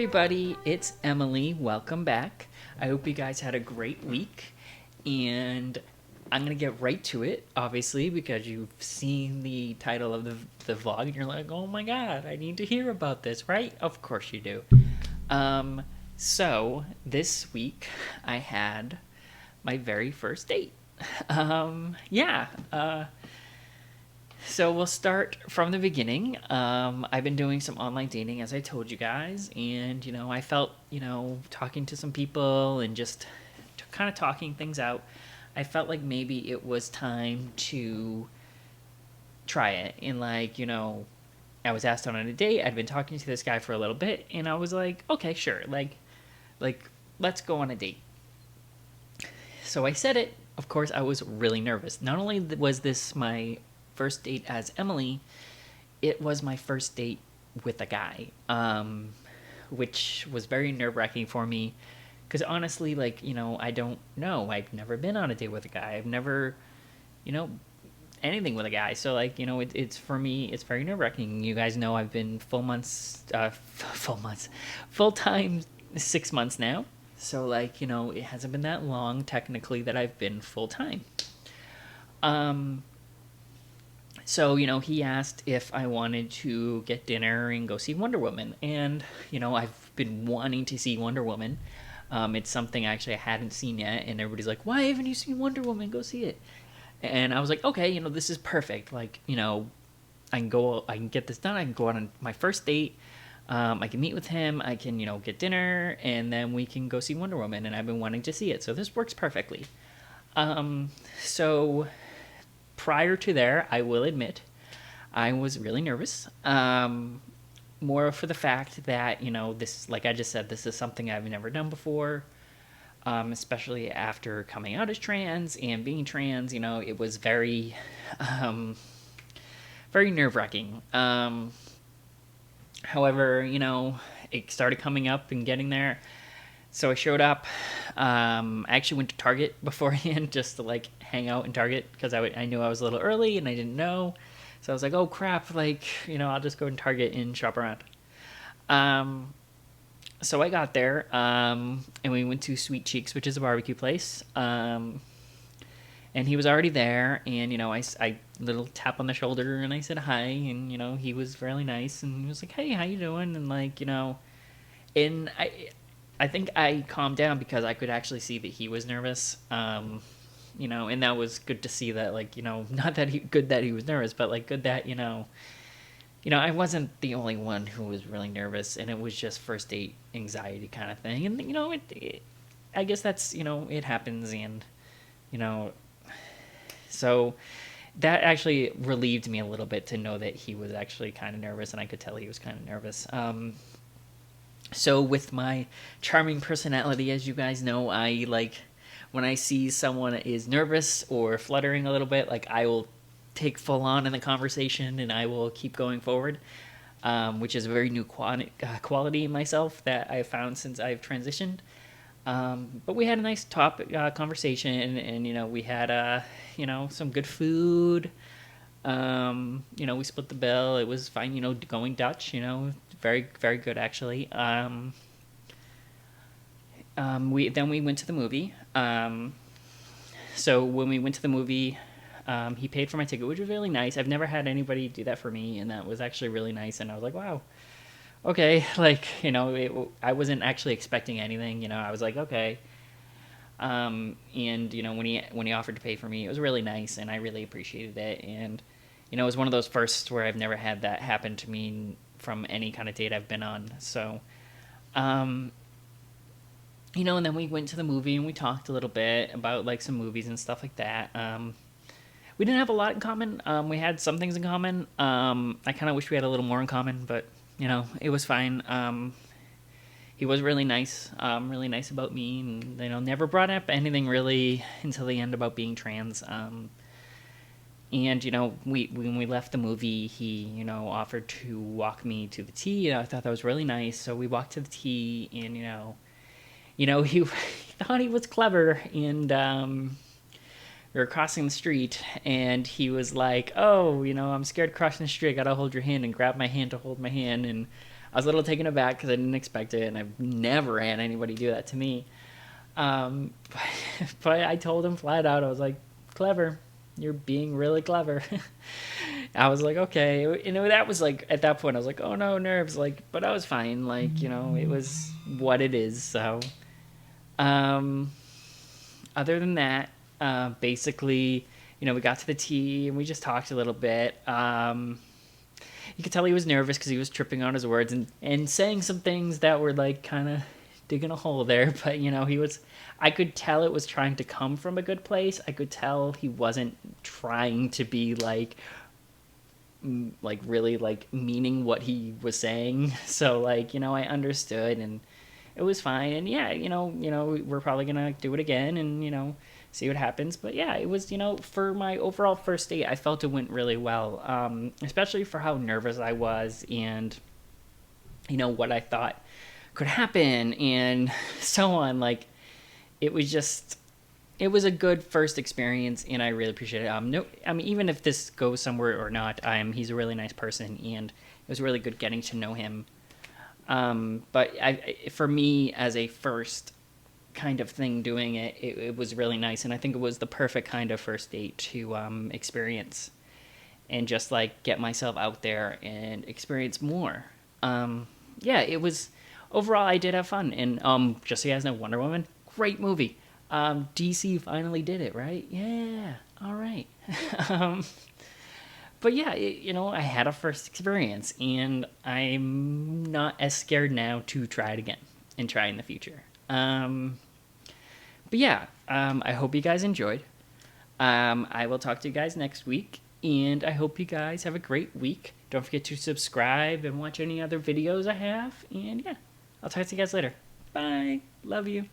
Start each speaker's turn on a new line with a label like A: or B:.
A: everybody, it's Emily. Welcome back. I hope you guys had a great week, and I'm gonna get right to it, obviously, because you've seen the title of the vlog and you're like, oh my god, I need to hear about this, right? Of course you do. So this week I had my very first date. Yeah. So we'll start from the beginning. I've been doing some online dating, as I told you guys, and I felt, talking to some people and just kind of talking things out, I felt like maybe it was time to try it. And I was asked out on a date. I'd been talking to this guy for a little bit, and I was like, okay, sure, like let's go on a date. So I said it. Of course, I was really nervous. Not only was this my first date as Emily, it was my first date with a guy, which was very nerve-wracking for me because honestly, I don't know. I've never been on a date with a guy. I've never, anything with a guy. So it's for me, it's very nerve-wracking. You guys know I've been full-time 6 months now. So it hasn't been that long technically that I've been full-time. So, he asked if I wanted to get dinner and go see Wonder Woman. And, I've been wanting to see Wonder Woman. It's something actually I hadn't seen yet. And everybody's like, why haven't you seen Wonder Woman? Go see it. And I was like, okay, this is perfect. I can get this done. I can go on my first date. I can meet with him. I can, get dinner. And then we can go see Wonder Woman. And I've been wanting to see it. So this works perfectly. So prior to there, I will admit, I was really nervous. More for the fact that, this, like I just said, this is something I've never done before, especially after coming out as trans and being trans. It was very, very nerve-wracking. However, it started coming up and getting there. So I showed up. I actually went to Target beforehand just to hang out in Target because I knew I was a little early and I didn't know. So I was like, oh crap, I'll just go in Target and shop around. So I got there and we went to Sweet Cheeks, which is a barbecue place. And he was already there, and I little tap on the shoulder and I said hi, and he was really nice, and he was like, hey, how you doing? And and I think I calmed down because I could actually see that he was nervous. And that was good to see that, not that good that he was nervous, but good that, I wasn't the only one who was really nervous, and it was just first date anxiety kind of thing. And, I guess that's, it happens, and, so that actually relieved me a little bit to know that he was actually kind of nervous, and I could tell he was kind of nervous. So with my charming personality, as you guys know, I when I see someone is nervous or fluttering a little bit, I will take full on in the conversation and I will keep going forward, which is a very new quality in myself that I've found since I've transitioned. But we had a nice conversation, and we had some good food. We split the bill. It was fine. Going Dutch. Very, very good actually. We went to the movie. So when we went to the movie, he paid for my ticket, which was really nice. I've never had anybody do that for me, and that was actually really nice. And I was like, wow, okay. I wasn't actually expecting anything. I was like, okay. And when he offered to pay for me, it was really nice, and I really appreciated it. And it was one of those firsts where I've never had that happen to me from any kind of date I've been on. So, and then we went to the movie and we talked a little bit about some movies and stuff like that. We didn't have a lot in common. We had some things in common. I kind of wish we had a little more in common, but it was fine. He was really nice about me, and never brought up anything really until the end about being trans. And when we left the movie, he offered to walk me to the T. I thought that was really nice. So we walked to the T, and he thought he was clever, and we were crossing the street, and he was like, oh, I'm scared crossing the street. I gotta hold your hand, and grab my hand to hold my hand. And I was a little taken aback because I didn't expect it, and I've never had anybody do that to me. But I told him flat out, I was like, clever. You're being really clever. I was like, okay. That was like, at that point, I was like, oh no, nerves. Like, but I was fine. Like, it was what it is. So, um, other than that, basically, we got to the tea and we just talked a little bit. You could tell he was nervous because he was tripping on his words and saying some things that were like kind of digging a hole there. But I could tell it was trying to come from a good place. I could tell he wasn't trying to be like really like meaning what he was saying. So like, I understood and it was fine. And yeah, we're probably gonna do it again and see what happens. But yeah, it was, for my overall first date, I felt it went really well, especially for how nervous I was and what I thought could happen and so on. Like, it was a good first experience and I really appreciate it. No, I mean, even if this goes somewhere or not, he's a really nice person and it was really good getting to know him. But for me, as a first kind of thing doing it, it was really nice, and I think it was the perfect kind of first date to experience and just like get myself out there and experience more. Yeah, it was overall I did have fun, and just so you guys know, Wonder Woman, great movie. DC finally did it, right? Yeah, all right. But yeah, I had a first experience, and I'm not as scared now to try it again and try in the future. But yeah, I hope you guys enjoyed. I will talk to you guys next week, and I hope you guys have a great week. Don't forget to subscribe and watch any other videos I have, and yeah, I'll talk to you guys later. Bye. Love you.